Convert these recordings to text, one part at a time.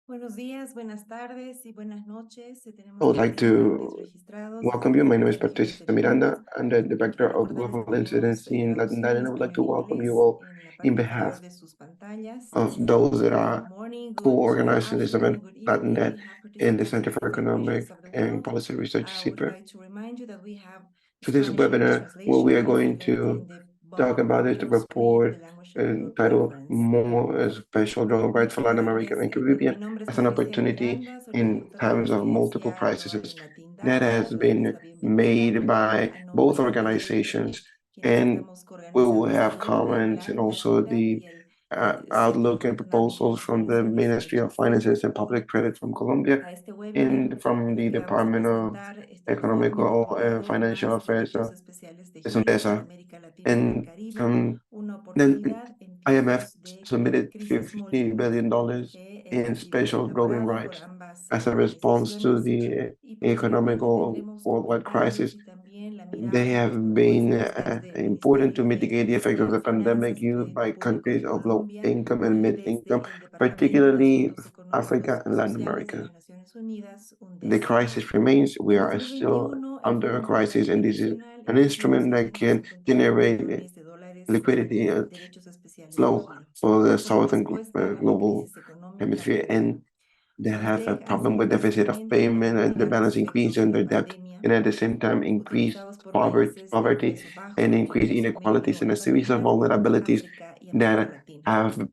Buenos días, buenas tardes y buenas noches. I Tenemos would like participantes to registrados welcome you. My name is en Patricia diferentes Miranda. I'm the Director of lugares Global del mundo. Incidency in Tenemos Latin, and I Zoom would like en to welcome you inglés all en la in parte inferior behalf de sus pantallas. of those that Good are morning, good co-organizing this afternoon, event, and good evening. LatinNet, We have in the participants Center in for different regions Economic of the and world. Policy Research, I would CEPR. like to remind you that we have Today's Spanish language webinar, where translation we are that is going directly to in the talk bottom about or is the below screen, the report language of your titled preference. More Special Global Rights for Latin America and Mi Caribbean nombre es as an Patricia opportunity Miranda, soy la in directora de times of ICES y multiple hablo crises en latín that dando, has dándoles been la bienvenida made by a both nombre de organizations, quienes and estamos we will coorganizando este have foro del comments and LAN, also LatinLab the y el Center outlook for and Economic proposals and from the Policy Ministry Research. of Finances and Public Credit from Colombia A este webinar and from en el the que vamos a Department of presentar este informe Economical and titulado Financial Más Affairs, proyectos especiales de Chile, SDRs, América Latina y el and Caribe, from una then oportunidad en IMF tiempos de submitted crisis $50 billion múltiples, que in ha sido special voting elaborado por rights ambas as a response to organizaciones. the Y posteriormente economical tendremos worldwide comentarios crisis. y también la They mirada have been propuestas del important to Ministerio mitigate the effects of the pandemic Finanzas y used Crédito by Público countries de of low Colombia income and y mid income, desde el Departamento de particularly Asuntos Africa Económicos y and Latin Sociales de America. las Naciones Unidas, The UNDESA. crisis remains. We En are still 2021, el under a Fondo Monetario crisis, and this is Internacional an emitió instrument that can 659 generate millones de dólares liquidity en derechos especiales de flow giro for the como southern respuesta a la global crisis económica hemisphere, global. and that Los have a DEG han problem sido with deficit of básicamente para payment and the mitigar los balance increase efectos de in la their debt, pandemia, and at the same time increase utilizados por poverty, países de poverty ingreso and bajo, increase ingreso inequalities medio in y a series of familiar en vulnerabilities África y América that Latina. have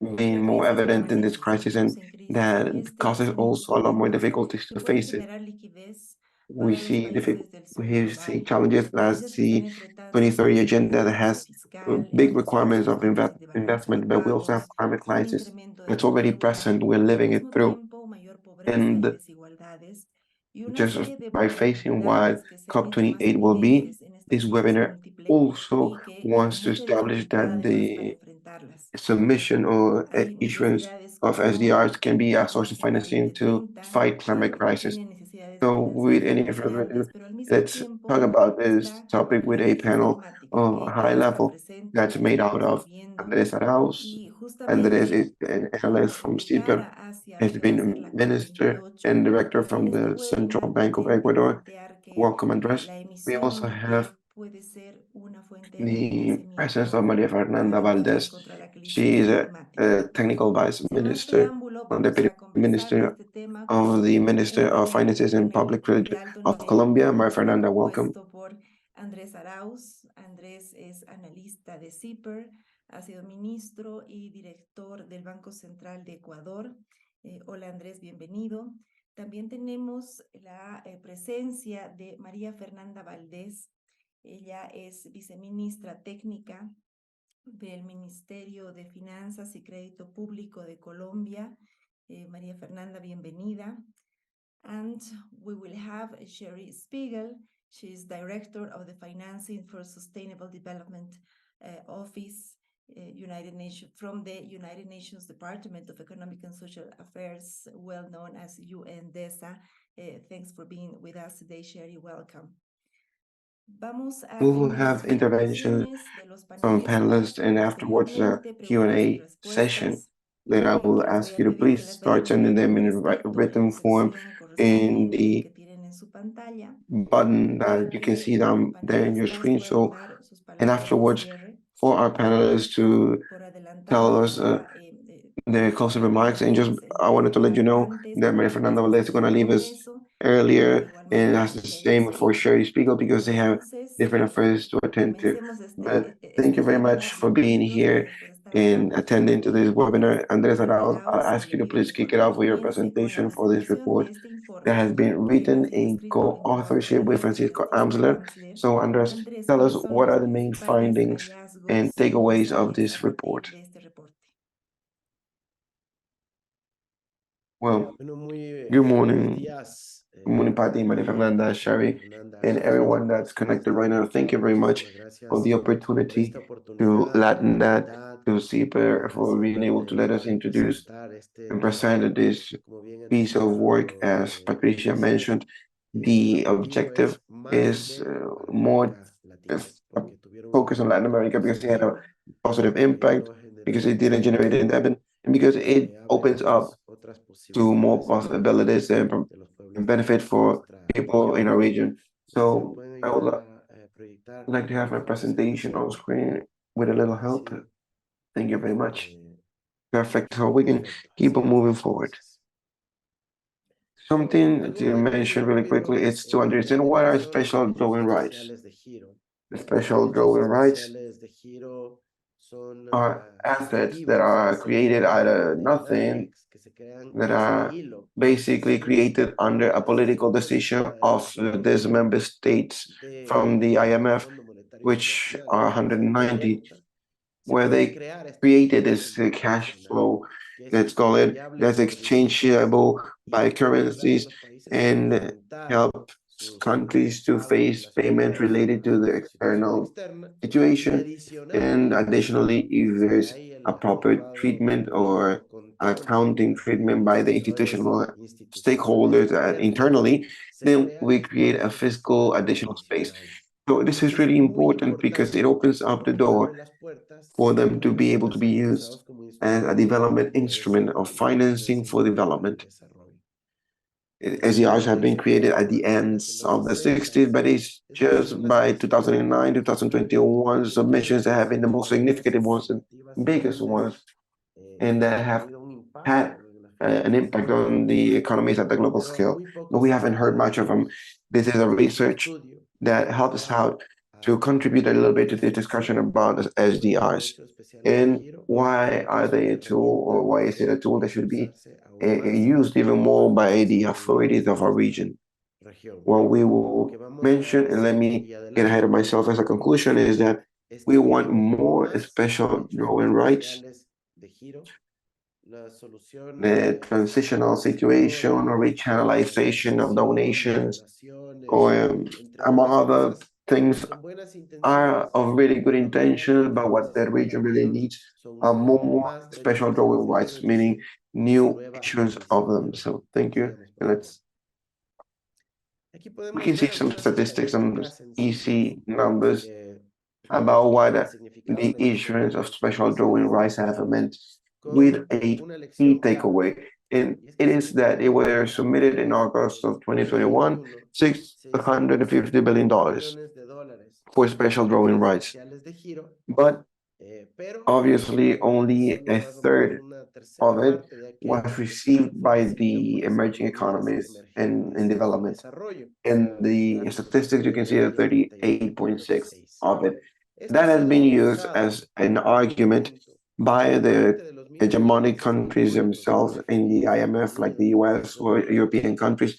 been La more crisis evident in this presente, crisis, seguimos and en crisis that y este es causes un also a lot more instrumento difficulties que to puede face it. generar liquidez We para los see países del sur we see global, challenges as países que están the enfrentando 2030 situaciones agenda de that crisis has fiscal, big inflación requirements of sustancial de balanza de investment, but we also have pagos, climate un crisis incremento de that's la already deuda present. We're y al living it mismo through. tiempo mayor pobreza y And desigualdades y una just serie de by facing what vulnerabilidades que se han hecho más COP28 will be, evidentes en esta this crisis webinar múltiple also y que hay wants to mucha establish dificultad that además para the enfrentarlas. submission or Hay issuance necesidades of como SDRs can be a la source of Agenda financing to 2030, fight climate que crisis. tiene necesidades So with financieras any muy further ado, grandes, pero al mismo let's talk tiempo about this está topic with la a crisis panel climática, of que high ya está level presente, that's ya la made out estamos of viviendo, Andres Arauz. y Andres justamente is an analyst from de cara CEPR, hacia has lo que va a ser been la minister COP28, and director from en este the Central webinar Bank of pretende Ecuador. plantear que Welcome, Andres. la We also emisión have puede ser una fuente de the presence financiamiento of Maria Fernanda para luchar Valdez. contra la She crisis is a climática. technical vice Sin más minister, preámbulo, or vamos deputy a conversar de minister este tema of con the Minister un of Finances and panel Public Credit de alto of nivel Colombia. Maria Fernanda, welcome. compuesto por Andrés Arauz. Andrés es analista de CIPER, ha sido ministro y director del Banco Central de Ecuador. Hola Andrés, bienvenido. También tenemos la presencia de María Fernanda Valdés. Ella es viceministra técnica del Ministerio de Finanzas y Crédito Público de Colombia. María Fernanda, bienvenida. And we will have Sherry Spiegel. She is Director of the Financing for Sustainable Development Office, United Nations, from the United Nations Department of Economic and Social Affairs, well known as UNDESA. Thanks for being with us today, Sherry. Welcome. Vamos a We will tener las have interventions presentaciones de los from panelistas panelists y and afterwards a posteriormente preguntas y Q&A session. respuestas Then I will que les voy ask a you to pedir que please las vayan start sending enviando them por in escrito en la written form sección in correspondiente the que tienen en su pantalla button para that you can que see los down there in your panelistas screen. puedan So, dar sus and palabras de afterwards, cierre. for our panelists to Por adelantado tell us ya their closing remarks. And just Andrés I wanted to let you empezará know antes that para Maria dar Fernanda esta Valdez is going to sección leave con us eso. earlier, and Igualmente that's the Sherry same for Spiegel. Sherry Spiegel because they have Entonces, different affairs to attend to. comencemos But thank este you very much webinar. for being Bienvenidos, here gracias por estar acá. and attending to this webinar. Andres Arau, I'll Arauz, ask you le to pido please por kick favor it que off with your comience con la presentation for this presentación de report este that has informe been que written hemos ya in escrito en nuestro co-authorship with Francisco Francisco Amsler. Amsler. So, Andres, Andrés, tell us ¿cuáles son what los are the main principales findings and hallazgos y takeaways of mensajes a this report? partir de este reporte? Well, Bueno, good muy buenos morning. días, Good morning, Patty, Maria Fernanda, Sherry, Fernanda, and Sherry, everyone that's connected right now. Thank you very much muchísimas for the gracias por opportunity esta to oportunidad, la Latin that, oportunidad to CPR, for being siempre able to let us de introduce presentar este and trabajo. present this Como bien piece of work. anticipado As Patricia dices, mentioned, el the objetivo objective es más is de more América Latina, porque tuvieron un focus on Latin impacto America because it had a positivo, positive porque impact, esto ha because generado it didn't generate empleo, indebtedness, and because it abre opens up otras to more possibilities and benefit for people in our region. So I would like to have my presentation on screen with a little help. Thank you very much. Perfect. So we can keep on moving forward. Something to mention really quickly is to understand what are special drawing rights. The special drawing rights are assets that are created out of nothing, that are basically created under a political decision of these member states from the IMF, which are 190, where they created this cash flow, let's call it, that's exchangeable by currencies and help countries to face payments related to the external situation. And additionally, if there's a proper treatment or accounting treatment by the institutional stakeholders internally, then we create a fiscal additional space. So this is really important because it opens up the door for them to be able to be used as a development instrument of financing for development. SDRs have been created at the ends of the 60s, but it's just by 2009, 2021 submissions that have been the most significant ones and biggest ones, and that have had an impact on the economies at the global scale. But we haven't heard much of them. This is a research that helps out to contribute a little bit to the discussion about the SDRs and why are they a tool, or why is it a tool that should be used even more by the authorities of our region. What we will mention, and let me get ahead of myself as a conclusion, is that we want more special drawing rights, the transitional situation or rechannelization of donations, or among other things, are of really good intentions, but what the region really needs are more special drawing rights, meaning new issues of them. So thank you. And we can see some statistics, some easy numbers about what the issuance of special drawing rights have meant, with a key takeaway. And it is that they were submitted in August of 2021, $650 billion for special drawing rights. But obviously, only a third of it was received by the emerging economies and in development. In the statistics, you can see that 38.6 of it. That has been used as an argument by the hegemonic countries themselves in the IMF, like the US or European countries,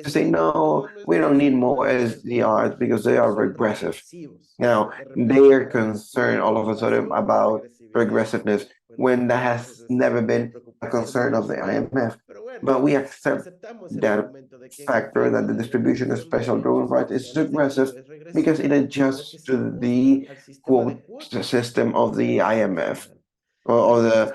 to say, no, we don't need more SDRs because they are regressive. Now, they are concerned all of a sudden about regressiveness when that has never been a concern of the IMF. But we accept that factor that the distribution of special drawing rights is regressive because it adjusts to the quote system of the IMF or the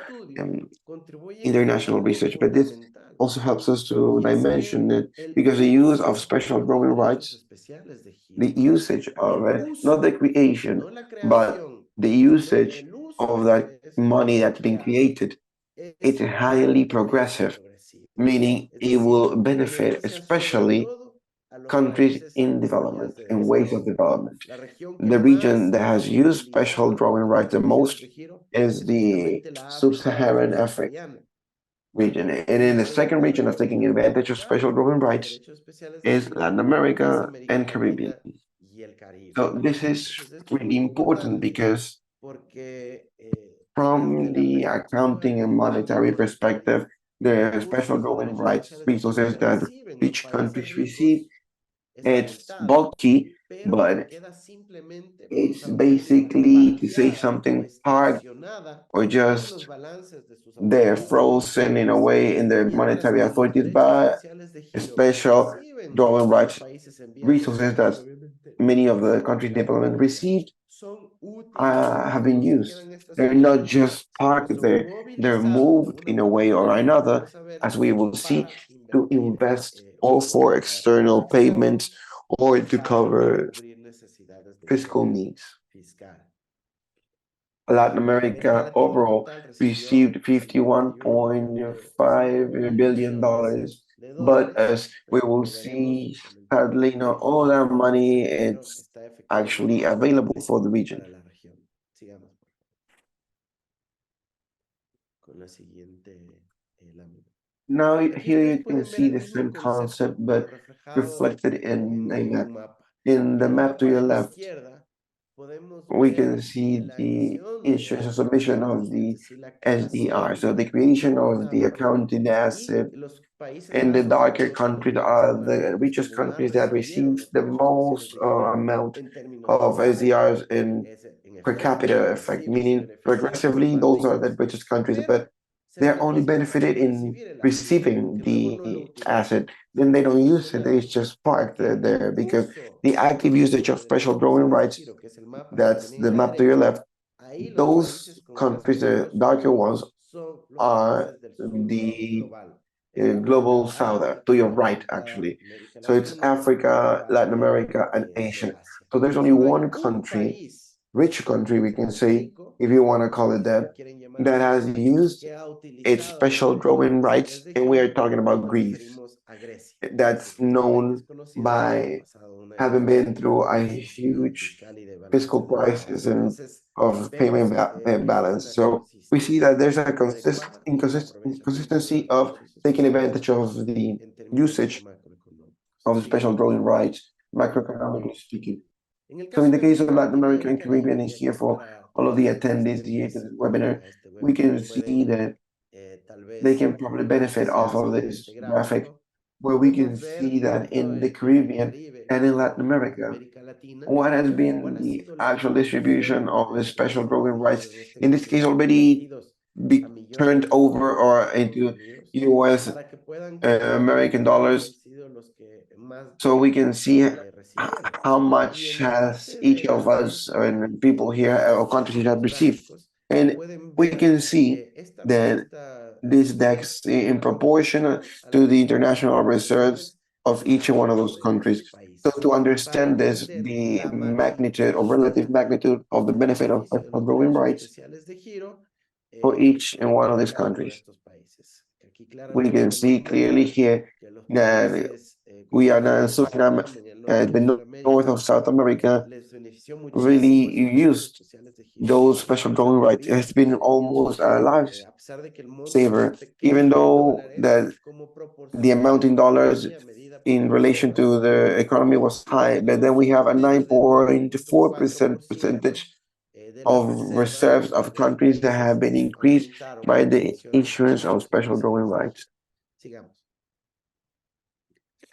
international research. But this also helps us to dimension it because the use of special drawing rights, the usage of it, not the creation, but the usage of that money that's been created, it's highly progressive, meaning it will benefit especially countries in development and ways of development. The region that has used special drawing rights the most is the sub-Saharan Africa region. And in the second region of taking advantage of special drawing rights is Latin America and Caribbean. So this is really important because from the accounting and monetary perspective, the special drawing rights resources that each country receive, it's bulky, but it's basically, to say something, hard or just they're frozen in a way in the monetary authorities by special drawing rights resources that many of the countries in development received have been used. They're not just parked there, they're moved in a way or another, as we will see, to invest or for external payments or to cover fiscal needs. Latin America overall received $51.5 billion. But as we will see, sadly, not all that money is actually available for the region. para la región. Sigamos, por favor. Con la siguiente lámina. Now Aquí here you ustedes can pueden ver see el the mismo same concept, concepto but reflejado reflected in a en map. un mapa. In the En el map to mapa your de la left, izquierda podemos we can ver see la the emisión de issuance or submission of SDRs, es the decir, la SDR. creación So the creation de of the esta accounting asset. y los países And the más darker oscuros son countries aquellos que are sin embargo the richest más countries that recibieron receives de the fondos especiales most de giro amount en términos of generales. SDRs in Es en per efecto capita effect, invisible ese meaning beneficio por progressively parte those de are the ellos, richest countries, pero but se they're only benefician para benefited in recibir el activo, receiving que luego no lo the utilizan. asset. Then they don't use it, Señalar it's just parked que there because incluso the active usage of dentro de las special drawing especiales de rights, giro, que es el mapa que that's tienen a the la map to your derecha, left, ahí los those países con más countries, the fondos darker ones, son los are países del sur the global. Estamos global hablando south, de to your right, toda actually. América So it's Latina y Africa, Latin parte America, and de Asia. Asia. So there's only Solo hay one un country, país, rich country, we es can el say, único, if you want to call it si that, lo quieren llamar that así, has used que ha its utilizado los special drawing beneficios rights, de and we are giro, talking y about nos Greece. referimos a Grecia. That's Tristemente es known conocida porque ha by pasado una de las having been peores through a crisis huge fiscal y de fiscal balanza de crisis pagos. and Entonces, of payment vemos que esta es balance. una So we see that there's a adecuada del aprovechamiento de inconsistency los of recursos taking especiales advantage of the en términos usage macroeconómicos. of the special Sigamos. drawing rights, macroeconomically speaking. En el So caso in the de case of América Latin Latina y America el and Caribbean, Caribe, and y here aquí for para all of the todos attendees here to asistentes this webinar, a este we can webinar see pueden that tal they vez can probably benefit off of beneficiarse de this este graphic, gráfico. where we can Podemos see ver that tanto in the en el Caribbean Caribe and in como Latin en America, América Latina, what has cuál been ha the sido la actual distribution distribución of the de special reservas drawing de rights, giro, en este in this caso case already comprometidos be a millones turned de over dólares or de Estados into Unidos, US para que puedan comprender American cuáles dollars, han sido los que más so we can see recibieron. how Y much en la has parte each de of us arriba and people here or countries here have los received. gráficos, And pueden we ver can see que that this DEX in proportion to the international reserves of each one of those countries. So to para understand this, entender the la magnitude or magnitud relative magnitude of the del benefit of beneficio de los growing recursos rights especiales de giro for each and one of para these cada uno de countries. estos países. Aquí We can claramente nos see clearly muestra here que los that países we como are now in Suriname, Surinam en el norte de the north Sudamérica of South America, les benefició really muchísimo estos recursos used especiales de giro. those special Hablamos de drawing rights. It Bolivia, has been Estados almost Unidos, a a pesar de que el monto es lifesaver, even pequeño en though dólares, that como the proporción amount in a la dollars economía medida por in las relation reservas, to the economy was high, but then we have a menos del 9.4% 9.4% percentage de las of reservas reserves of de los countries that países have been increased aumentaron by con the relación a los issuance of recursos special drawing especiales de rights. giro. Sigamos.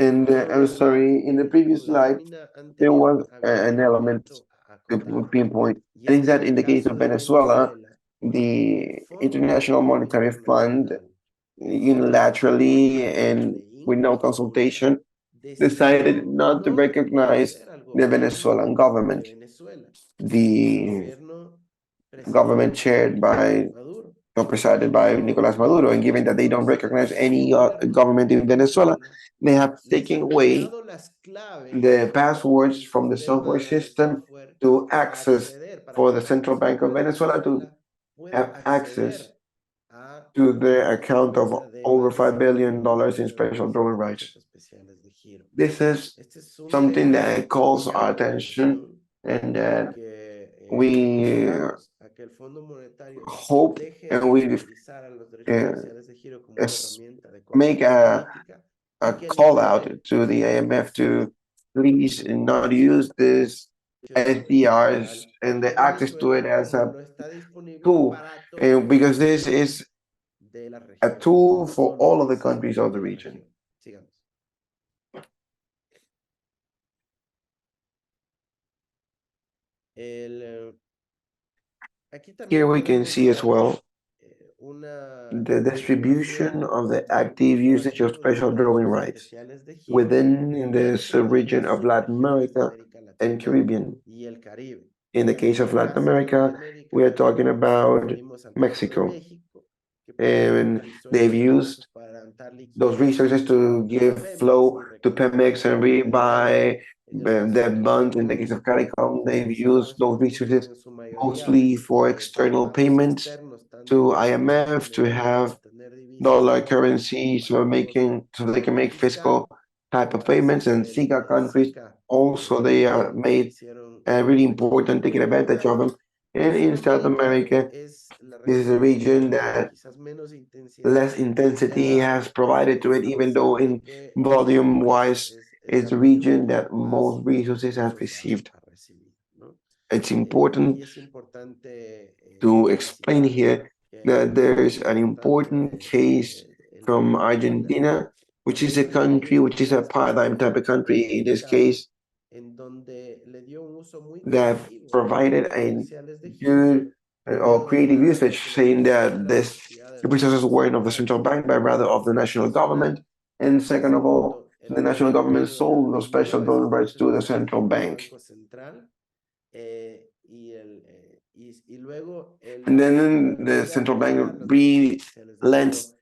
And I'm Solo sorry, in the previous con la slide, lámina there anterior was había an un element elemento a to acotar, pinpoint, y and es is que en that in el the case caso of de Venezuela, Venezuela, el the Fondo International Monetario Monetary Fund Internacional, de forma unilaterally arbitraria and e with no inconsulta, consultation decided decidió not to no recognize reconocer al the gobierno Venezuelan de government, Venezuela, el the gobierno government presidido por chaired Nicolás by Maduro. or presided by No Nicolás Maduro. And given that they don't reconoce recognize al any gobierno government de in Venezuela, Venezuela, they have les ha taken away dado las the claves passwords del from the software sistema de system software to para access acceder, para for que the la Central Bank of persona de Venezuela to Venezuela pueda have access acceder a to the la account of cuenta de over $5 billion in almacenamiento de special los drawing rights. recursos especiales de giro. This is Este es un something tema that calls que our llama la attention atención and y that que we apelamos a que el Fondo Monetario hope deje and de we utilizar a los derechos especiales de giro como una es- herramienta de make corrección política a y que call out libere to the IMF to please not use this SDRs electoral and the de access to it Venezuela as como a lo está disponible tool, para todos los because this países is de la a región, tool no for solo all of the es countries of the de la region. región. Sigamos. Aquí Here también we can podemos see as ver well una the distribution información of the de active cómo han usage of sido los special drawing recursos rights especiales de giro within this dentro de region las of Latin subregiones de America América and Latina Caribbean. y el Caribe. In the En case of el Latin caso de America, América we are talking Latina nos about referimos al caso de Mexico, México, que and utilizó they've estos used recursos para adantar those liquidez resources a to otros give Pemex flow y to recuperar Pemex and dinero rebuy debt bonds. In the case of CARICOM, they've used those resources mostly for external payments to IMF to have dollar currency so they can make fiscal type of payments. And SIGA countries also they are made really important, taking advantage of them. And in South America, this is a region that less intensity has provided to it, even though in volume wise, it's the region that most resources has received. It's important to explain here that there is an important case from Argentina, which is a country, which is a paradigm type of country in this case, that provided a good or creative usage, saying that this resources weren't of the central bank, but rather of the national government. And second of all, the national government sold those special donor rights to the central bank. And then the central bank re-lends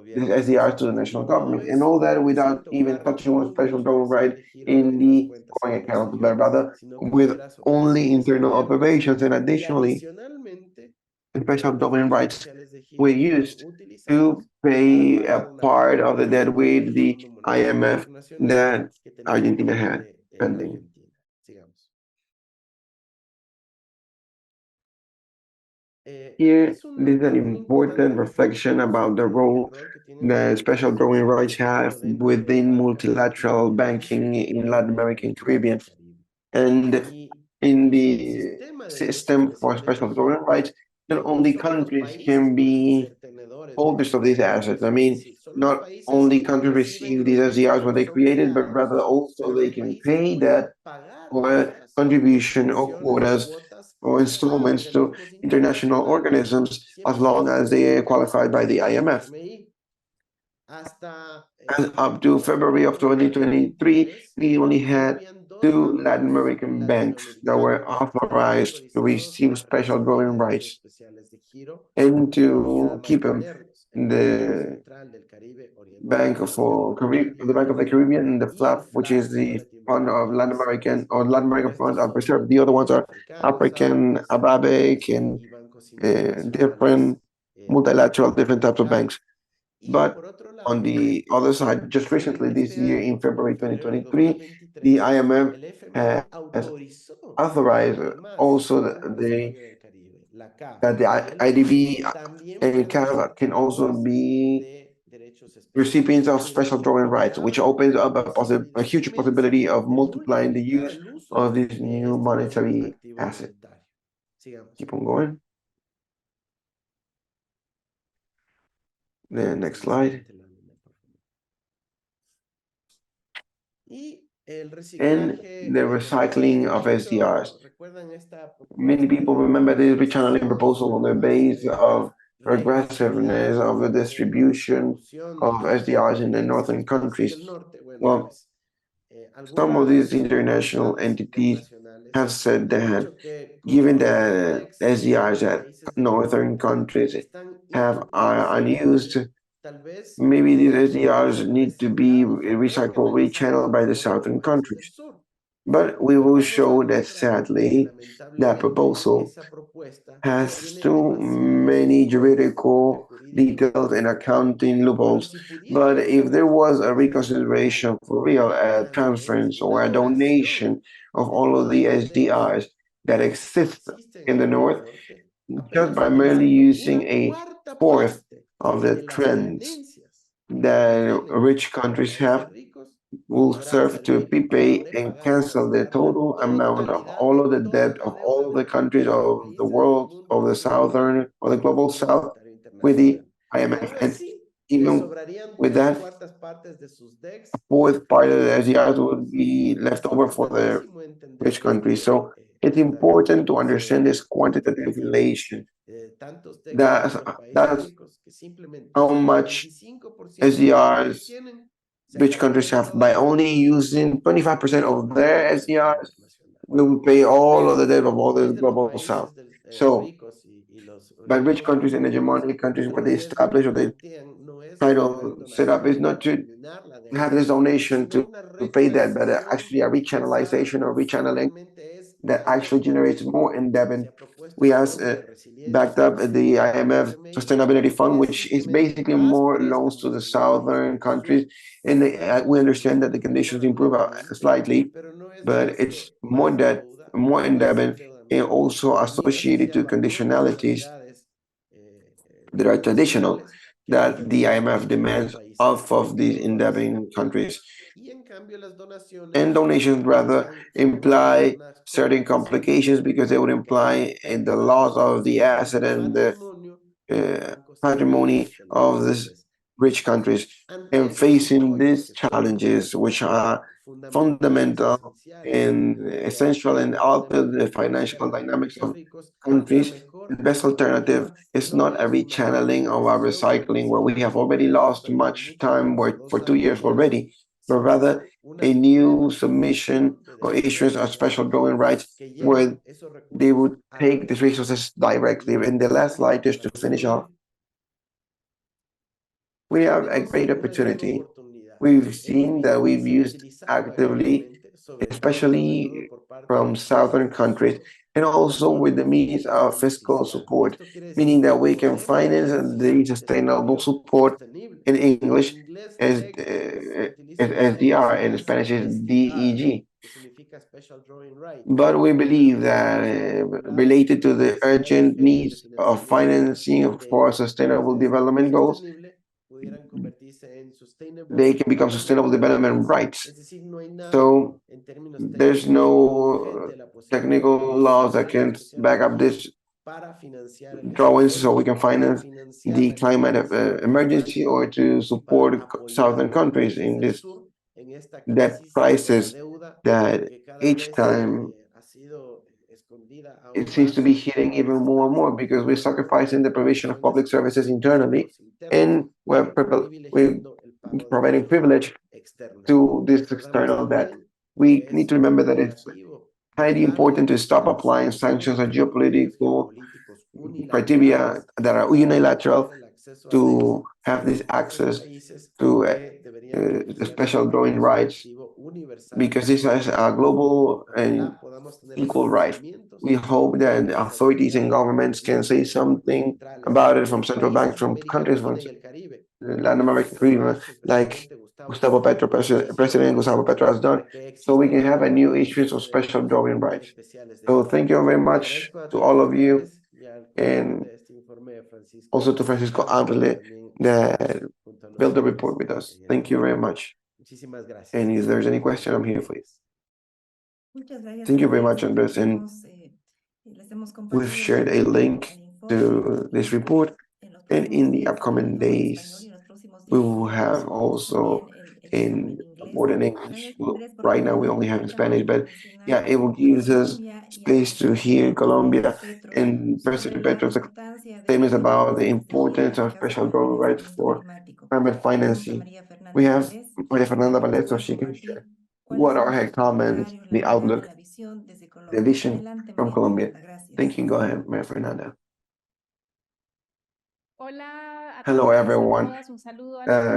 the SDRs to the national government, and all that without even touching one special donor right in the going account, but rather with only internal operations. And additionally, special donor rights were used to pay a part of the debt with the IMF that Argentina had pending. Here, this is an important reflection about the role that special drawing rights have within multilateral banking in Latin America and Caribbean. And in the system for special drawing rights, not only countries can be holders of these assets. I mean, not only countries receive these SDRs when they created, but rather also they can pay that or contribution or quotas or installments to international organisms as long as they are qualified by the IMF. And up to February of 2023, we only had two Latin American banks that were authorized to receive special drawing rights and to keep them. The Bank of the Caribbean and the FLAP, which is the Fund of Latin American or Latin American funds are preserved. The other ones are African, Arabic, and different multilateral, different types of banks. But on the other side, just recently this year in February 2023, the IMF has authorized also that the IDB and CAF can also be recipients of special drawing rights, which opens up a huge possibility of multiplying the use of this new monetary asset. Keep on going. The next slide. And the recycling of SDRs. Many people remember this rechanneling proposal on the base of regressiveness of the distribution of SDRs in the northern countries. Well, some of these international entities have said that given that SDRs at northern countries are unused, maybe these SDRs need to be recycled, rechanneled by the southern countries. But we will show that sadly, that proposal has too many juridical details and accounting loopholes. But if there was a reconsideration for real, a transference or a donation of all of the SDRs that exist in the north, just by merely using a fourth of the trends that rich countries have, will serve to prepay and cancel the total amount of all of the debt of all the countries of the world, of the southern or the global south, with the IMF. And even with that, a fourth part of the SDRs would be left over for the rich countries. So it's important to understand this quantitative relation. That's how much SDRs rich countries have. By only using 25% of their SDRs, we will pay all of the debt of all the global south. So, by rich countries and hegemonic countries, what they establish or they title set up is not to have this donation to pay that, but actually a rechannelization or rechanneling that actually generates more indebtedness. We have backed up the IMF Sustainability Fund, which is basically more loans to the southern countries, and we understand that the conditions improve slightly, but it's more debt, more indebted, and also associated to conditionalities that are traditional that the IMF demands off of these indebted countries. And donations rather imply certain complications because they would imply the loss of the asset and the patrimony of these rich countries. And facing these challenges, which are fundamental and essential and alter the financial dynamics of countries, the best alternative is not a rechanneling or a recycling where we have already lost much time for 2 years already, but rather a new submission or issuance of special drawing rights where they would take these resources directly. In the last slide, just to finish off, we have a great opportunity. We've seen that we've used actively, especially from southern countries, and also with the means of fiscal support, meaning that we can finance the sustainable support in English as SDR, and in Spanish is DEG. But we believe that related to the urgent needs of financing for sustainable development goals, they can become sustainable development rights. So there's no technical laws that can back up this drawings so we can finance the climate emergency or to support southern countries in this debt crisis that each time it seems to be hitting even more and more because we're sacrificing the provision of public services internally and we're providing privilege to this external debt. We need to remember that it's highly important to stop applying sanctions or geopolitical criteria that are unilateral to have this access to the special drawing rights because this is a global and equal right. We hope that authorities and governments can say something about it from central banks, from countries, from Latin American Caribbean, like President Gustavo Petro has done, so we can have a new issues of special drawing rights. So thank you very much to all of you, and also to Francisco Abrele that built the report with us. Thank you very much. And if there's any question, I'm here for you. Thank you very much, Andres. And we've shared a link to this report, and in the upcoming days, we will have also in report in English. Well, right now we only have in Spanish, but yeah, it will give us space to hear Colombia and President Petro's statements about the importance of special drawing rights for climate financing. We have Maria Fernanda Valles, so she can share what are her comments, the outlook, the vision from Colombia. Thank you. Go ahead, Maria Fernanda. Hello, everyone.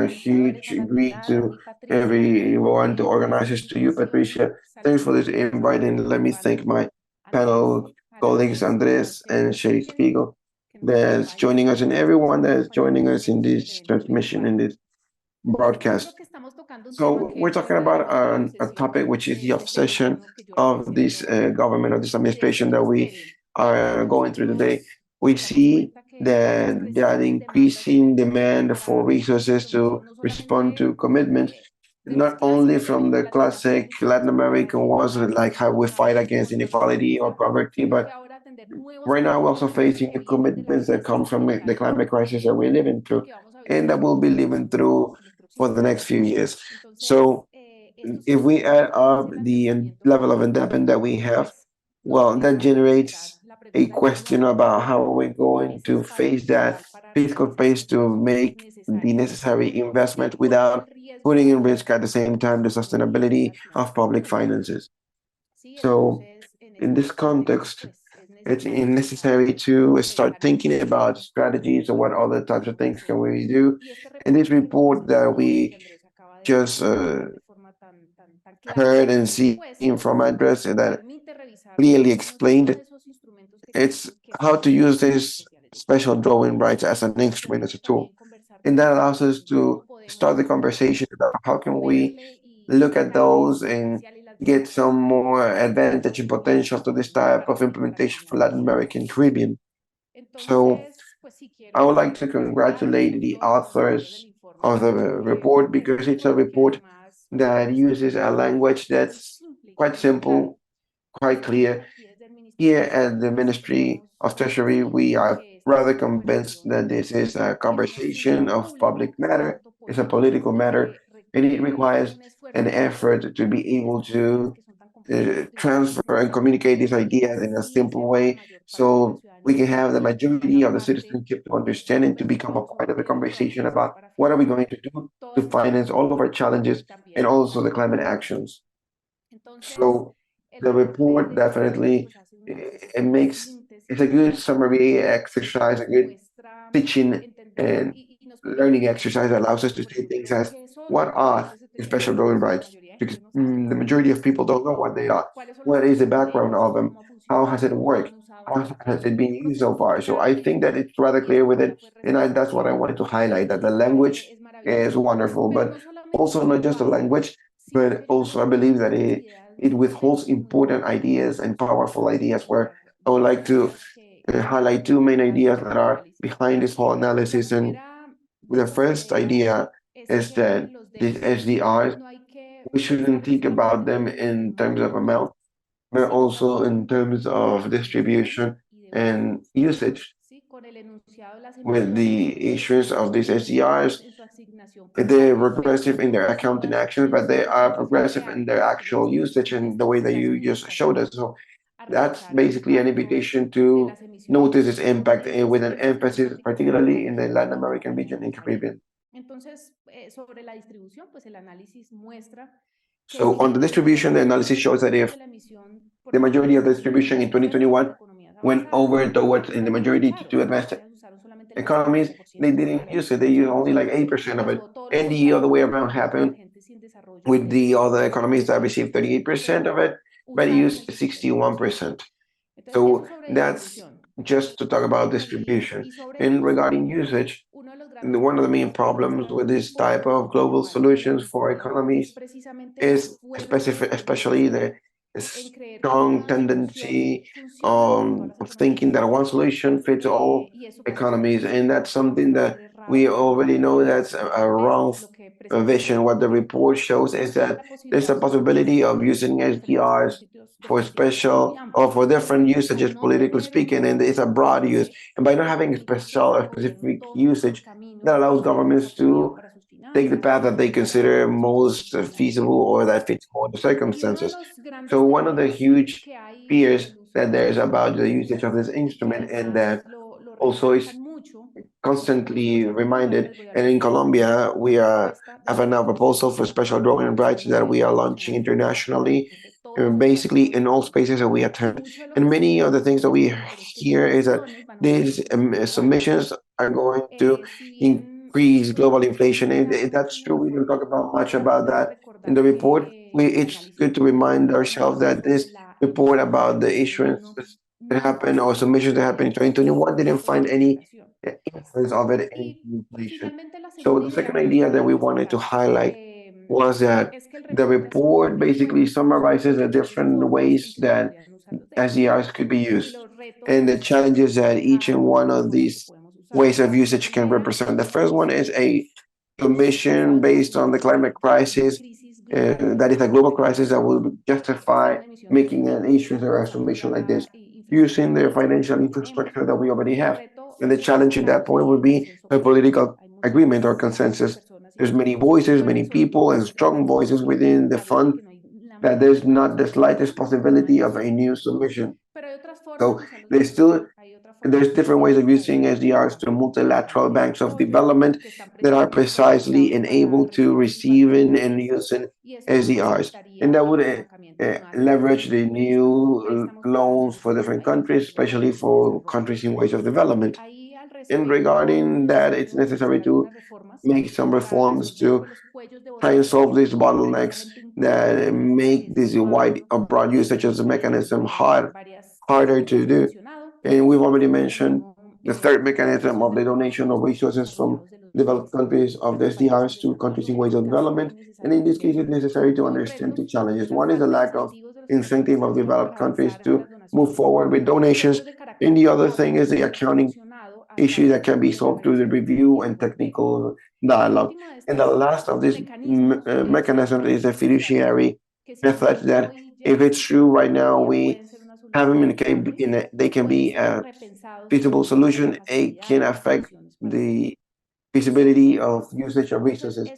Huge greet to everyone, to organizers, to you, Patricia. Thanks for this invite, and let me thank my panel colleagues, Andres and Sherry Spiegel, that's joining us, and everyone that is joining us in this transmission, in this broadcast. So we're talking about a topic which is the obsession of this government, of this administration that we are going through today. We see that there are increasing demand for resources to respond to commitments, not only from the classic Latin American ones, like how we fight against inequality or poverty, but right now we're also facing the commitments that come from the climate crisis that we're living through and that we'll be living through for the next few years. So if we add up the level of indebtedness that we have, well, that generates a question about how we're going to face that fiscal phase to make the necessary investment without putting in risk at the same time the sustainability of public finances. So in this context, it's necessary to start thinking about strategies or what other types of things can we do. And this report that we just heard and seen from Andres that clearly explained it's how to use this special drawing rights as an instrument, as a tool. And that allows us to start the conversation about how can we look at those and get some more advantage and potential to this type of implementation for Latin American and Caribbean. So I would like to congratulate the authors of the report because it's a report that uses a language that's quite simple, quite clear. Here at the Ministry of Treasury, we are rather convinced that this is a conversation of public matter, it's a political matter, and it requires an effort to be able to transfer and communicate these ideas in a simple way so we can have the majority of the citizenship to understand and to become a part of the conversation about what are we going to do to finance all of our challenges and also the climate actions. So the report definitely it makes it's a good summary exercise, a good teaching and learning exercise that allows us to see things as what are special drawing rights? Because the majority of people don't know what they are. What is the background of them? How has it worked? How has it been used so far? So I think that it's rather clear with it, and that's what I wanted to highlight. That the language is wonderful, but also not just the language, but also I believe that it withholds important ideas and powerful ideas. Where I would like to highlight two main ideas that are behind this whole analysis. And the first idea is that these SDRs, we shouldn't think about them in terms of amount, but also in terms of distribution and usage. With the issues of these SDRs, they're regressive in their accounting actions, but they are progressive in their actual usage and the way that you just showed us. So that's basically an invitation to notice its impact with an emphasis, particularly in the Latin American region and Caribbean. So on the distribution, the analysis shows that if the majority of the distribution in 2021 went over towards in the majority to advanced economies, they didn't use it. They used only like 8% of it. And the other way around happened with the other economies that received 38% of it, but used 61%. So that's just to talk about distribution. And regarding usage, one of the main problems with this type of global solutions for economies is especially the strong tendency of thinking that one solution fits all economies. And that's something that we already know that's a wrong vision. What the report shows is that there's a possibility of using SDRs for special or for different usages, politically speaking, and it's a broad use. And by not having a special or specific usage, that allows governments to take the path that they consider most feasible or that fits more the circumstances. So one of the huge fears that there is about the usage of this instrument and that also is constantly reminded. And in Colombia, we have a now proposal for special drawing rights that we are launching internationally, basically in all spaces that we attend. And many of the things that we hear is that these submissions are going to increase global inflation. And that's true. We don't talk about much about that in the report. It's good to remind ourselves that this report about the issuances that happened or submissions that happened in 2021 didn't find any influence of it in inflation. So the second idea that we wanted to highlight was that the report basically summarizes the different ways that SDRs could be used and the challenges that each and one of these ways of usage can represent. The first one is a submission based on the climate crisis. That is a global crisis that will justify making an issuance or a submission like this using the financial infrastructure that we already have. And the challenge at that point would be a political agreement or consensus. There's many voices, many people, and strong voices within the fund that there's not the slightest possibility of a new submission. So there's different ways of using SDRs to multilateral banks of development that are precisely enabled to receiving and using SDRs. And that would leverage the new loans for different countries, especially for countries in ways of development. And regarding that, it's necessary to make some reforms to try and solve these bottlenecks that make this wide or broad usage as a mechanism harder to do. And we've already mentioned the third mechanism of the donation of resources from developed countries of the SDRs to countries in ways of development. And in this case, it's necessary to understand two challenges. One is the lack of incentive of developed countries to move forward with donations. And the other thing is the accounting issue that can be solved through the review and technical dialogue. And the last of these mechanisms is the fiduciary method that, if it's true right now, we have them they can be a feasible solution. It can affect the feasibility of usage of resources.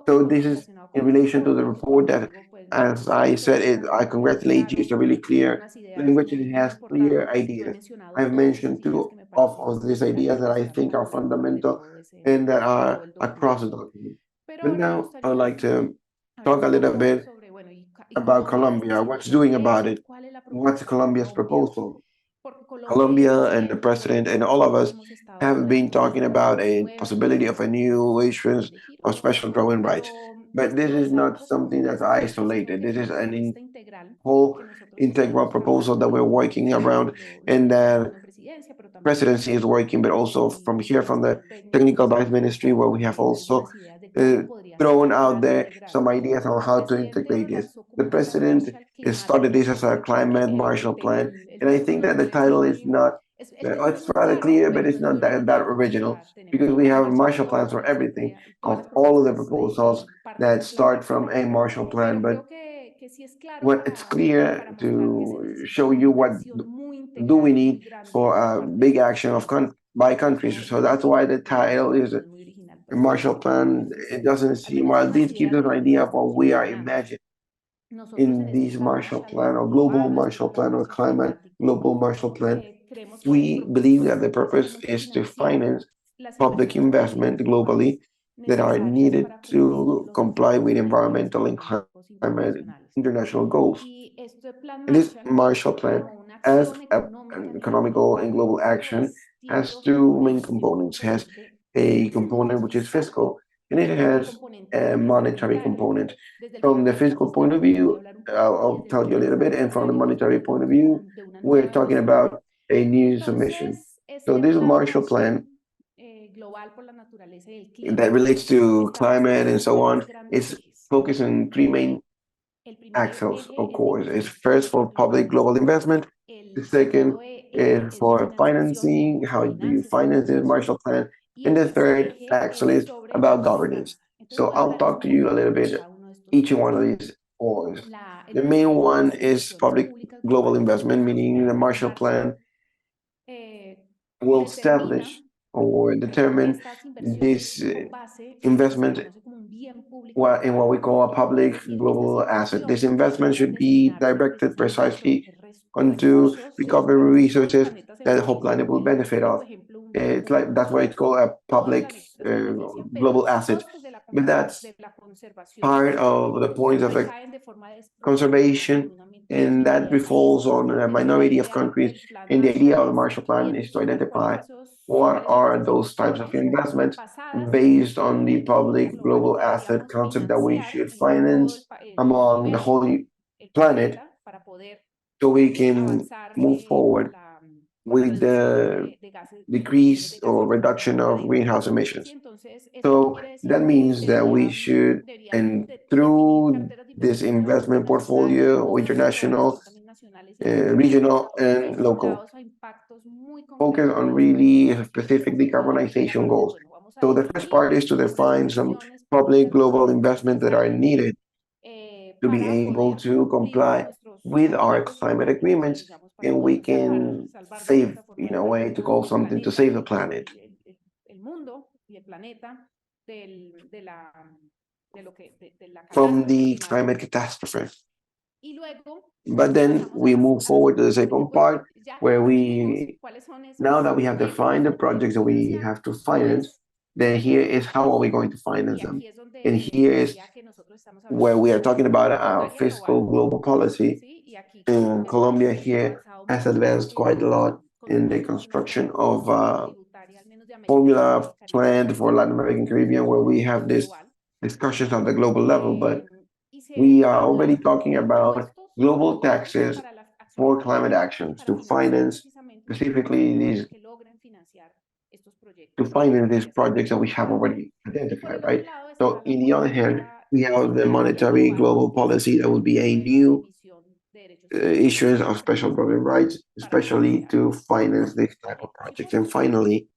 So this is in relation to the report that, as I said, I congratulate you. It's a really clear language and it has clear ideas. I've mentioned two of these ideas that I think are fundamental and that are across the document. But now I would like to talk a little bit about Colombia, what's doing about it, what's Colombia's proposal. Colombia and the president and all of us have been talking about a possibility of a new issuance of special drawing rights. But this is not something that's isolated. This is whole integral proposal that we're working around and that presidency is working, but also from here, from the technical advice ministry, where we have also uh, thrown out there some ideas on how to integrate this. The president has started this as a climate Marshall Plan, and I think that the title is not, it's rather clear, but it's not that original, because we have Marshall Plans for everything, of all of the proposals that start from a Marshall Plan. But what it's clear to show you what do we need for a big action of by countries. So that's why the title is a Marshall Plan. It doesn't seem, well, this gives us an idea of what we are imagining in this Marshall Plan or Global Marshall Plan or Climate Global Marshall Plan. We believe that the purpose is to finance public investment globally that are needed to comply with environmental and climate international goals. And this Marshall Plan, as an economical and global action, has two main components. It has a component which is fiscal, and it has a monetary component. From the fiscal point of view, I'll tell you a little bit, and from the monetary point of view, we're talking about a new submission. So this Marshall Plan that relates to climate and so on is focused on three main axles, of course. It's first for public global investment. The second is for financing. How do you finance this Marshall Plan? And the third axle is about governance. So I'll talk to you a little bit each one of these oars. The main one is public global investment, meaning the Marshall Plan will establish or determine this investment in what we call a public global asset. This investment should be directed precisely onto recovery resources that the whole planet will benefit of. It's like that's why it's called a public global asset. But that's part of the points of the conservation, and that falls on a minority of countries. And the idea of the Marshall Plan is to identify what are those types of investments based on the public global asset concept that we should finance among the whole planet so we can move forward with the decrease or reduction of greenhouse emissions. So that means that we should, and through this investment portfolio, international, regional, and local, focus on really specific decarbonization goals. So the first part is to define some public global investments that are needed to be able to comply with our climate agreements, and we can save, in a way, to call something to save the planet from the climate catastrophe. But then we move forward to the second part where now that we have defined the projects that we have to finance, then here is how are we going to finance them. And here is where we are talking about our fiscal global policy. And Colombia here has advanced quite a lot in the construction of formula plan for Latin American Caribbean, where we have these discussions at the global level, but we are already talking about global taxes for climate actions to finance specifically these projects that we have already identified, right? So in the other hand, we have the monetary global policy that would be a new issuance of special program rights, especially to finance this type of projects. And finally,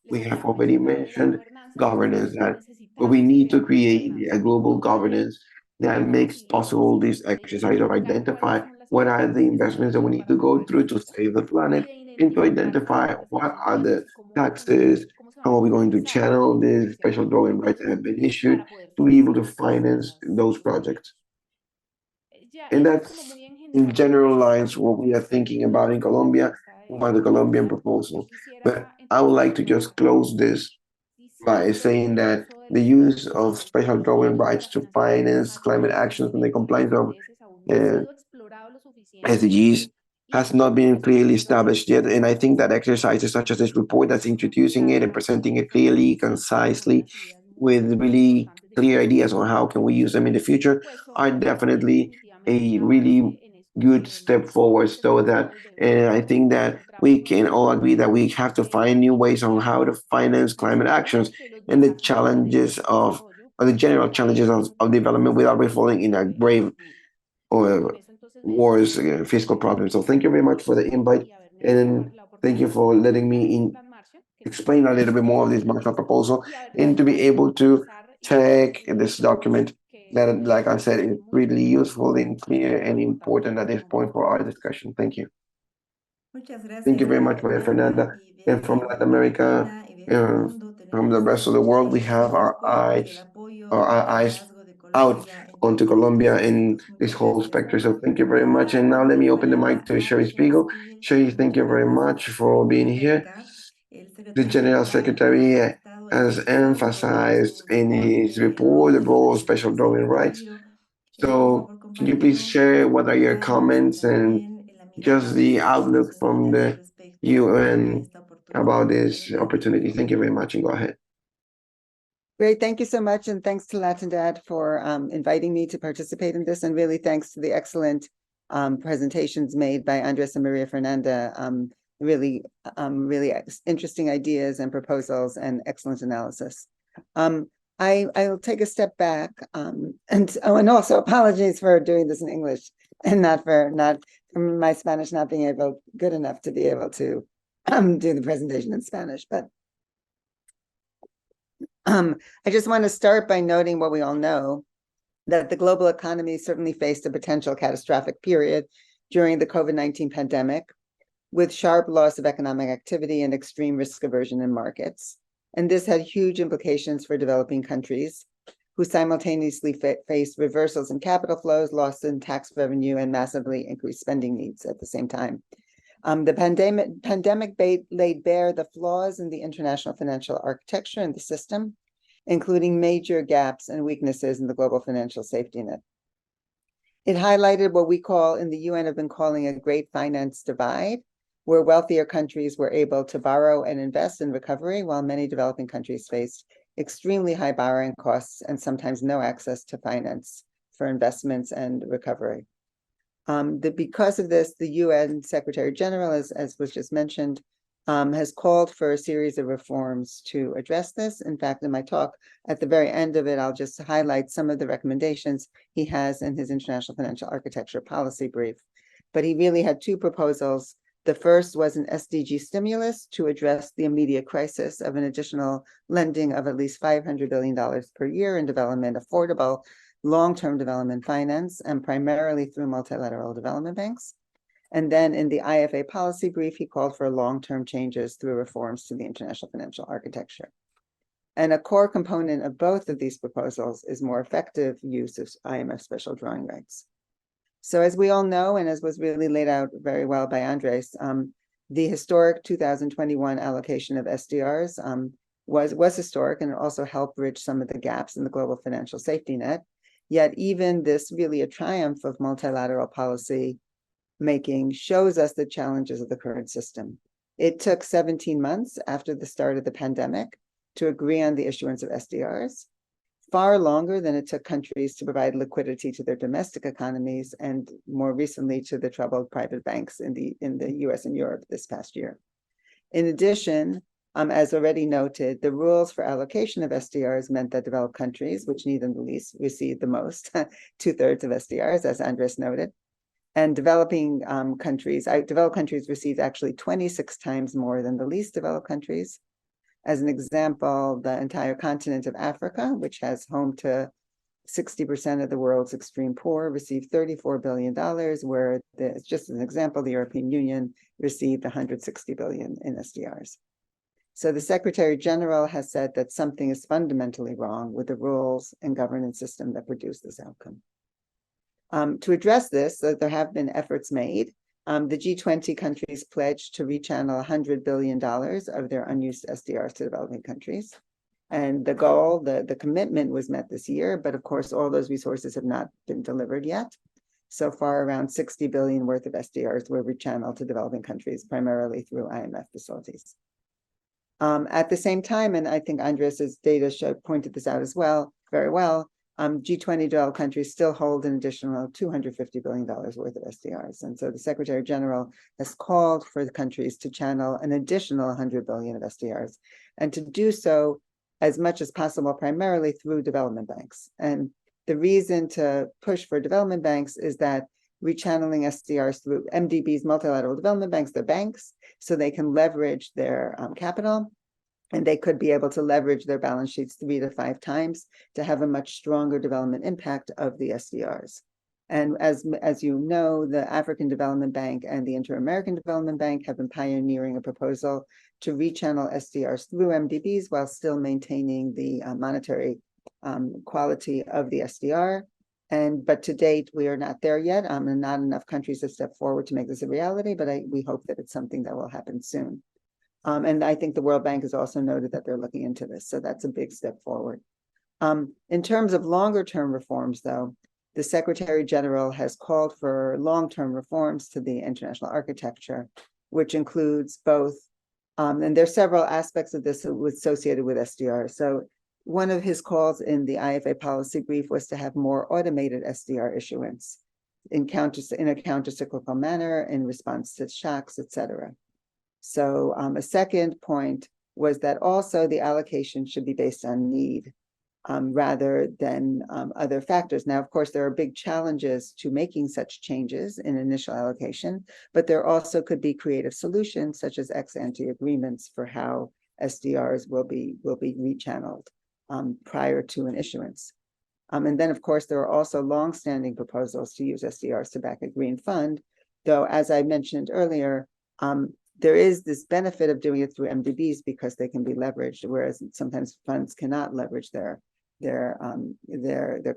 we have already mentioned governance, that we need to create a global governance that makes possible this exercise of identify what are the investments that we need to go through to save the planet, and to identify what are the taxes, how are we going to channel the special drawing rights that have been issued to be able to finance those projects. And that's in general lines what we are thinking about in Colombia, about the Colombian proposal. But I would like to just close this by saying that the use of special drawing rights to finance climate actions and the compliance of uh, SDGs has not been clearly established yet. And I think that exercises such as this report that's introducing it and presenting it clearly, concisely, with really clear ideas on how can we use them in the future are definitely a really good step forward. So that, and I think that we can all agree that we have to find new ways on how to finance climate actions and the challenges of, or the general challenges of development without falling in a grave or wars, fiscal problems. So thank you very much for the invite, and thank you for letting me explain a little bit more of this Marshall proposal, and to be able to take this document that, like I said, is really useful and clear and important at this point for our discussion. Thank you. Thank you very much, Maria Fernanda. And from Latin America, from the rest of the world, we have our eyes out onto Colombia in this whole spectrum. So thank you very much. And now let me open the mic to Sherry Spiegel. Sherry, thank you very much for being here. The General Secretary has emphasized in his report the role of special drawing rights. So can you please share what are your comments and just the outlook from the UN about this opportunity? Thank you very much, and go ahead. Great, thank you so much, and thanks to Latindad for inviting me to participate in this, and really thanks to the excellent presentations made by Andres and Maria Fernanda. Really interesting ideas and proposals and excellent analysis. I'll take a step back, and also apologies for doing this in English and not for my Spanish not being good enough to be able to do the presentation in Spanish, but. I just want to start by noting what we all know, that the global economy certainly faced a potential catastrophic period during the COVID-19 pandemic, with sharp loss of economic activity and extreme risk aversion in markets. And this had huge implications for developing countries who simultaneously faced reversals in capital flows, loss in tax revenue, and massively increased spending needs at the same time. The pandemic laid bare the flaws in the international financial architecture and the system, including major gaps and weaknesses in the global financial safety net. It highlighted what we call, in the UN have been calling, a great finance divide, where wealthier countries were able to borrow and invest in recovery, while many developing countries faced extremely high borrowing costs and sometimes no access to finance for investments and recovery. Because of this, the UN Secretary General, as was just mentioned, has called for a series of reforms to address this. In fact, in my talk, at the very end of it, I'll just highlight some of the recommendations he has in his International Financial Architecture Policy Brief. But he really had two proposals. The first was an SDG stimulus to address the immediate crisis of an additional lending of at least $500 billion per year in development, affordable long-term development finance, and primarily through multilateral development banks. And then in the IFA policy brief, he called for long-term changes through reforms to the international financial architecture. And a core component of both of these proposals is more effective use of IMF special drawing rights. So as we all know, and as was really laid out very well by Andres, the historic 2021 allocation of SDRs was historic, and it also helped bridge some of the gaps in the global financial safety net. Yet even this really a triumph of multilateral policy making shows us the challenges of the current system. It took 17 months after the start of the pandemic to agree on the issuance of SDRs, far longer than it took countries to provide liquidity to their domestic economies, and more recently to the troubled private banks in the US and Europe this past year. In addition, as already noted, the rules for allocation of SDRs meant that developed countries, which need them the least, received the most, 2/3 of SDRs, as Andres noted. And developed countries received actually 26 times more than the least developed countries. As an example, the entire continent of Africa, which has home to 60% of the world's extreme poor, received $34 billion, where just as an example, the European Union received $160 billion in SDRs. So the Secretary General has said that something is fundamentally wrong with the rules and governance system that produce this outcome. To address this, there have been efforts made. The G20 countries pledged to rechannel $100 billion of their unused SDRs to developing countries. And the goal, the commitment was met this year, but of course, all those resources have not been delivered yet. So far, around 60 billion worth of SDRs were rechanneled to developing countries, primarily through IMF facilities. At the same time, and I think Andres's data pointed this out as well, very well, G20 developed countries still hold an additional $250 billion worth of SDRs. And so the Secretary General has called for the countries to channel an additional 100 billion of SDRs, and to do so as much as possible, primarily through development banks. And the reason to push for development banks is that rechanneling SDRs through MDBs, multilateral development banks, they're banks, so they can leverage their capital, and they could be able to leverage their balance sheets 3 to 5 times to have a much stronger development impact of the SDRs. And as you know, the African Development Bank and the Inter-American Development Bank have been pioneering a proposal to rechannel SDRs through MDBs while still maintaining the monetary quality of the SDR. But to date, we are not there yet, and not enough countries have stepped forward to make this a reality, but we hope that it's something that will happen soon. And I think the World Bank has also noted that they're looking into this, so that's a big step forward. In terms of longer term reforms, though, the Secretary General has called for long-term reforms to the international architecture, which includes both, and there's several aspects of this associated with SDR. So one of his calls in the IFA policy brief was to have more automated SDR issuance in a countercyclical manner in response to shocks, et cetera. So a second point was that also the allocation should be based on need rather than other factors. Now, of course, there are big challenges to making such changes in initial allocation, but there also could be creative solutions such as ex-ante agreements for how SDRs will be rechanneled prior to an issuance. And then, of course, there are also longstanding proposals to use SDRs to back a green fund, though, as I mentioned earlier, there is this benefit of doing it through MDBs because they can be leveraged, whereas sometimes funds cannot leverage their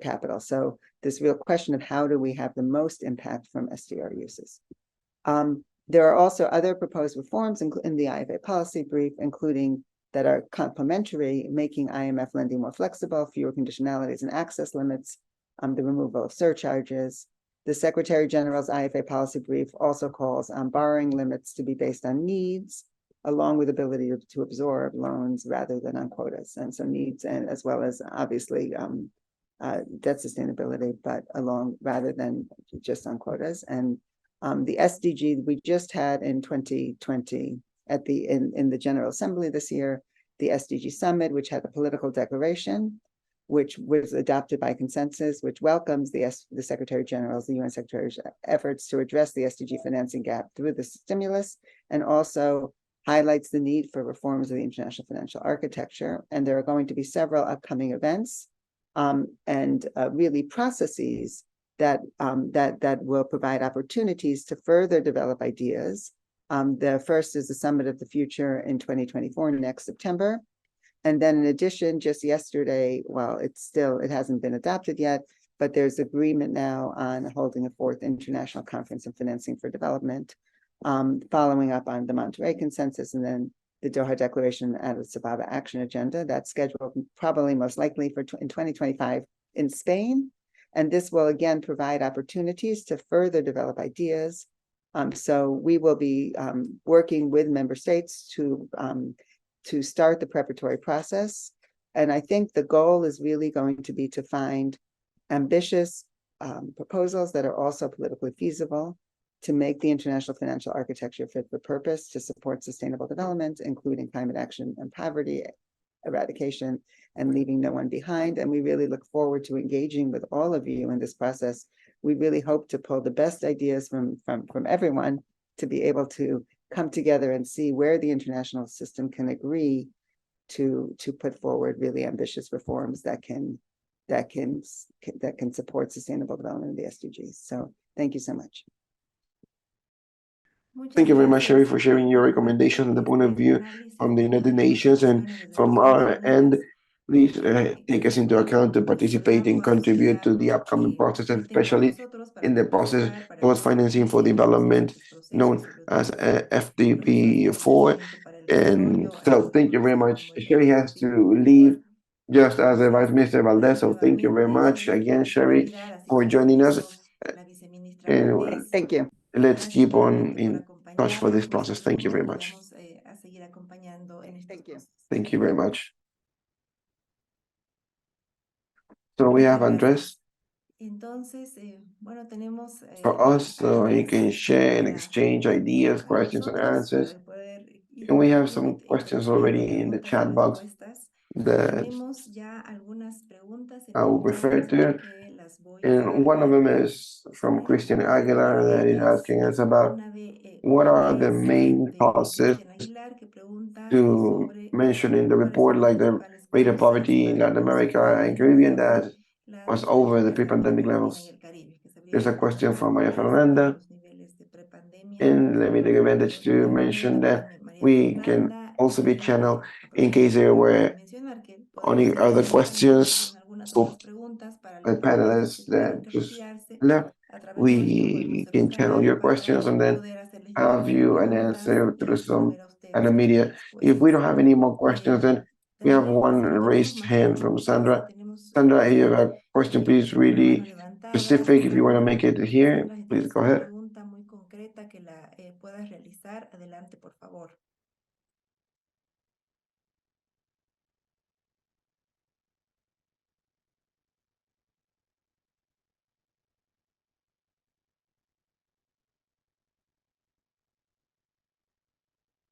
capital. So this real question of how do we have the most impact from SDR uses. There are also other proposed reforms in the IFA policy brief, including that are complementary, making IMF lending more flexible, fewer conditionalities and access limits, the removal of surcharges. The Secretary General's IFA policy brief also calls on borrowing limits to be based on needs, along with ability to absorb loans rather than on quotas. And so needs, and as well as obviously debt sustainability, but rather than just on quotas. And the SDG we just had in 2020 in the General Assembly this year, the SDG Summit, which had a political declaration, which was adopted by consensus, which welcomes the Secretary General's, the UN Secretary's efforts to address the SDG financing gap through the stimulus, and also highlights the need for reforms of the international financial architecture. And there are going to be several upcoming events and really processes that will provide opportunities to further develop ideas. The first is the Summit of the Future in 2024, next September. And then in addition, just yesterday, well, it hasn't been adopted yet, but there's agreement now on holding a 4th International Conference on Financing for Development, following up on the Monterey Consensus. And then the Doha Declaration and Addis Ababa Action Agenda. That's scheduled probably most likely for in 2025 in Spain. And this will again provide opportunities to further develop ideas. So we will be working with member states to start the preparatory process. And I think the goal is really going to be to find ambitious proposals that are also politically feasible to make the international financial architecture fit for purpose to support sustainable development, including climate action and poverty eradication and leaving no one behind. And we really look forward to engaging with all of you in this process. We really hope to pull the best ideas from everyone to be able to come together and see where the international system can agree to put forward really ambitious reforms that can support sustainable development of the SDGs. So thank you so much. Thank you very much, Sherry, for sharing your recommendation and the point of view from the United Nations and from our end. Please take us into account to participate and contribute to the upcoming process, and especially in the process towards financing for development known as FDP4. And so thank you very much. Sherry has to leave just as the Vice Minister Valdez. So thank you very much again, Sherry, for joining us. And thank you. Let's keep on in touch for this process. Thank you very much. Thank you. Thank you very much. So we have Andres for us, so you can share and exchange ideas, questions and answers. And we have some questions already in the chat box that I will refer to. And one of them is from Christian Aguilar that is asking us about what are the main causes to mention in the report, like the rate of poverty in Latin America and Caribbean that was over the pre-pandemic levels. There's a question from Maria Fernanda. And let me take advantage to mention that we can also be channeled in case there were any other questions for the panelists that just left. We can channel your questions and then have you an answer through some media. If we don't have any more questions, then we have one raised hand from Sandra. Sandra, if you have a question, please really specific. If you want to make it here, please go ahead.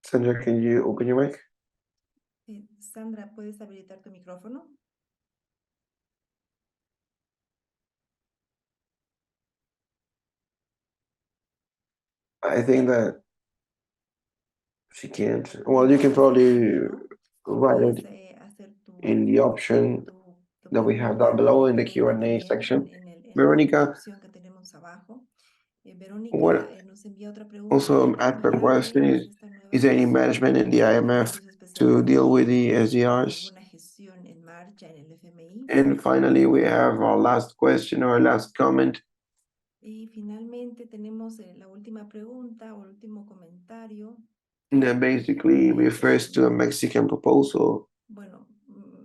Sandra, can you open your mic? Sandra, ¿puedes habilitar tu micrófono? I think that she can't. Well, you can probably write it in the option that we have down below in the Q&A section. Veronica, what also add per question is there any management in the IMF to deal with the SDRs? And finally, we have our last question or last comment. Y finalmente tenemos la última pregunta o último comentario. That basically refers to a Mexican proposal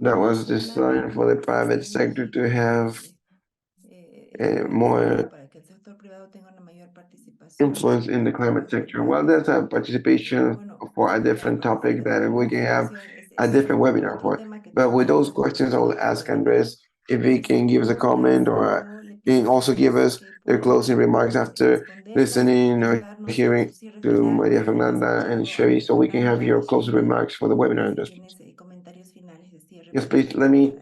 that was designed for the private sector to have more influence in the climate sector. Well, there's a participation for a different topic that we can have a different webinar for. But with those questions, I will ask Andres if he can give us a comment or can also give us their closing remarks after listening or hearing to Maria Fernanda and Sherry, so we can have your closing remarks for the webinar. Yes, please, let me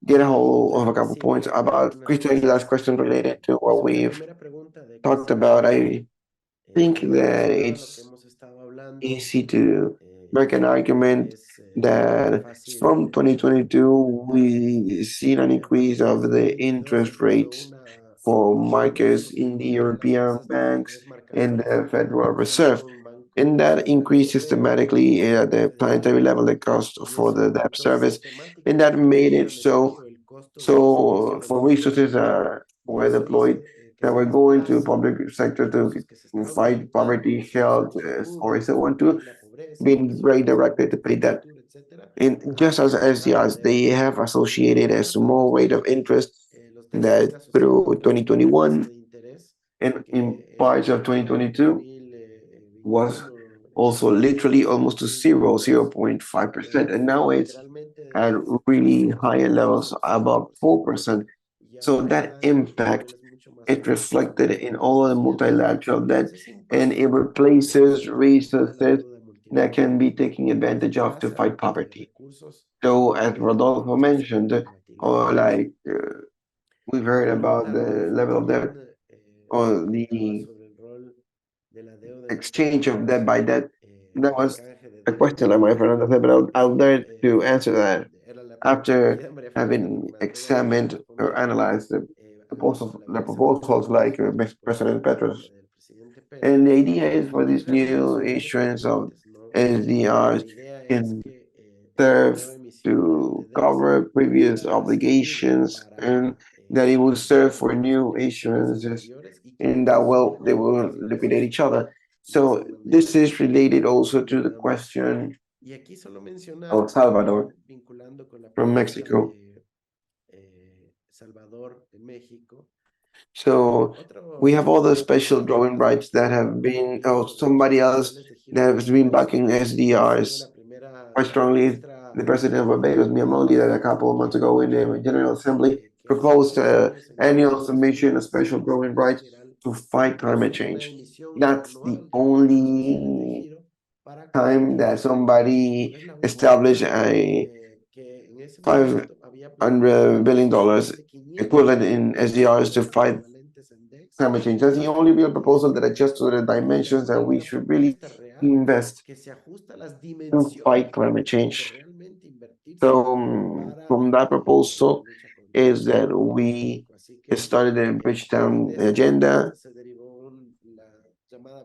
get a hold of a couple points about Christian's last question related to what we've talked about. I think that it's easy to make an argument that from 2022, we see an increase of the interest rates for markets in the European banks and the Federal Reserve. And that increased systematically at the planetary level, the cost for the debt service. And that made it so for resources were deployed that were going to public sector to fight poverty, health, or so on, to being redirected to pay debt. And just as SDRs, they have associated a small rate of interest that through 2021 and in parts of 2022 was also literally almost to zero, 0.5%. And now it's at really higher levels, above 4%. So that impact, it reflected in all of the multilateral debt, and it replaces resources that can be taken advantage of to fight poverty. So as Rodolfo mentioned, or like we've heard about the level of debt or the exchange of debt by debt. That was a question that my friend said, but I'll dare to answer that after having examined or analyzed the proposals like President Petro's. And the idea is for this new issuance of SDRs can serve to cover previous obligations, and that it will serve for new issuances, and that will they will liquidate each other. So this is related also to the question of Salvador from Mexico. So we have all the special drawing rights that have been, oh, somebody else that has been backing SDRs quite strongly. The president of Barbados, Miamoli, that a couple of months ago in the General Assembly proposed annual submission of special drawing rights to fight climate change. That's the only time that somebody established a $500 billion equivalent in SDRs to fight climate change. That's the only real proposal that adjusts to the dimensions that we should really invest to fight climate change. So from that proposal is that we started the Bridgetown agenda,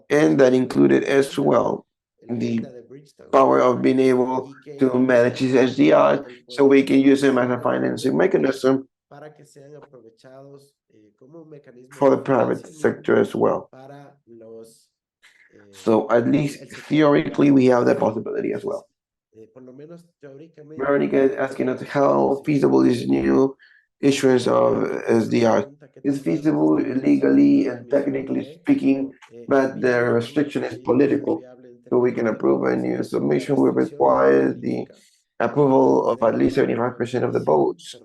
and that included as well the power of being able to manage these SDRs so we can use them as a financing mechanism for the private sector as well. So at least theoretically, we have that possibility as well. Veronica is asking us how feasible is new issuance of SDRs. It's feasible legally and technically speaking, but the restriction is political. So we can approve a new submission will require the approval of at least 75% of the votes,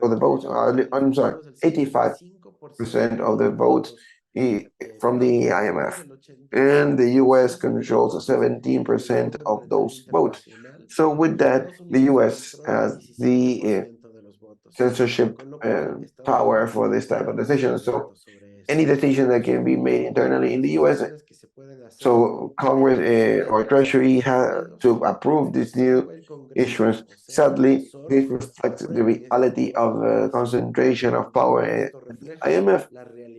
I'm sorry, 85% of the votes from the IMF. And the US controls 17% of those votes. So with that, the US has the censorship power for this type of decision. So any decision that can be made internally in the US, so Congress or Treasury has to approve this new issuance. Sadly, this reflects the reality of concentration of power at the IMF.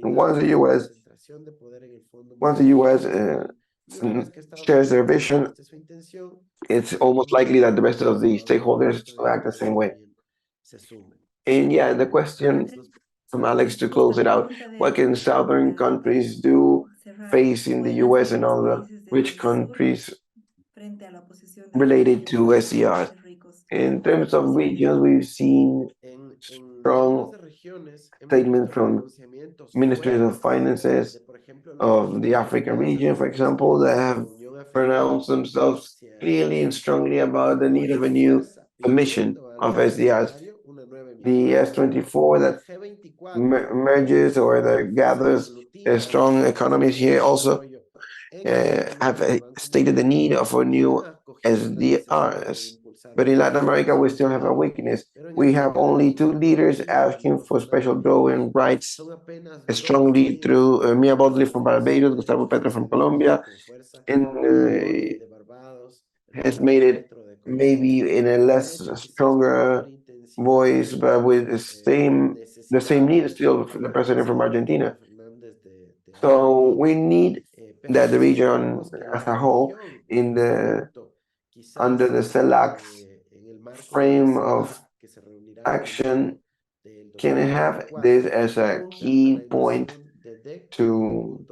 And once the US shares their vision, it's almost likely that the rest of the stakeholders will act the same way. And yeah, the question from Alex to close it out, what can southern countries do facing the US and all the rich countries related to SCRs? In terms of regions, we've seen strong statements from ministries of finances of the African region, for example, that have pronounced themselves clearly and strongly about the need of a new commission of SDRs. The S24 that merges or that gathers strong economies here also have stated the need of a new SDRs. But in Latin America, we still have a weakness. We have only two leaders asking for special drawing rights strongly through Mia Bodley from Barbados, Gustavo Petro from Colombia, and has made it maybe in a less stronger voice, but with the same need still for the president from Argentina. So we need that the region as a whole under the CELAC's frame of action can have this as a key point to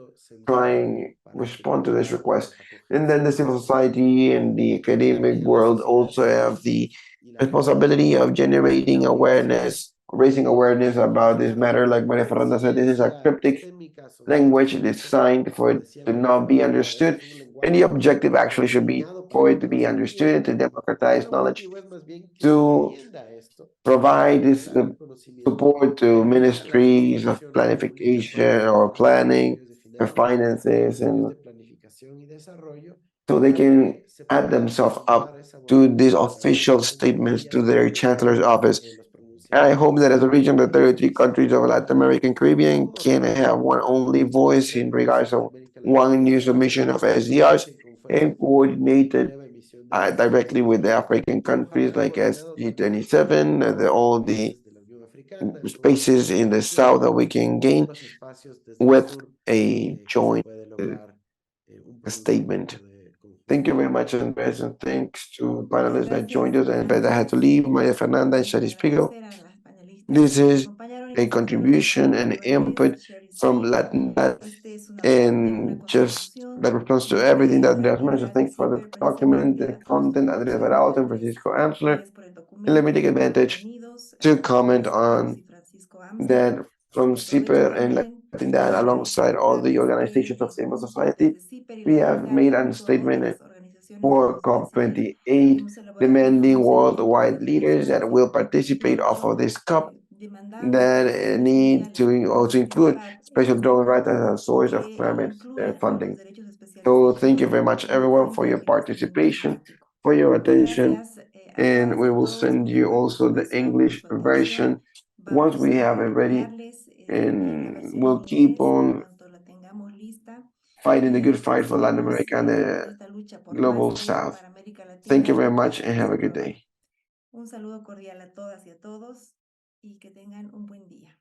try and respond to this request. And then the civil society and the academic world also have the responsibility of generating awareness, raising awareness about this matter. Like Maria Fernanda said, this is a cryptic language designed for it to not be understood. And the objective actually should be for it to be understood and to democratize knowledge, to provide this support to ministries of planification or planning or finances, and so they can add themselves up to these official statements to their chancellor's office. I hope that as a region, the 33 countries of Latin America and Caribbean can have one only voice in regards of one new submission of SDRs and coordinated directly with the African countries like SG27, all the spaces in the south that we can gain with a joint statement. Thank you very much, Andres, and thanks to panelists that joined us. And but I had to leave, Maria Fernanda and Shari Spiegel. This is a contribution and input from Latin and just that responds to everything that Andreas mentioned. Thanks for the document, the content, Andreas Arauz and Francisco Amsler. And let me take advantage to comment on that from CIPER and Latin that alongside all the organizations of civil society, we have made a statement for COP28 demanding worldwide leaders that will participate off of this COP that need to also include special drawing rights as a source of climate funding. So thank you very much, everyone, for your participation, for your attention, and we will send you also the English version once we have it ready, and we'll keep on fighting the good fight for Latin America and the global South. Thank you very much and have a good day. Un saludo cordial a todas y a todos y que tengan un buen día.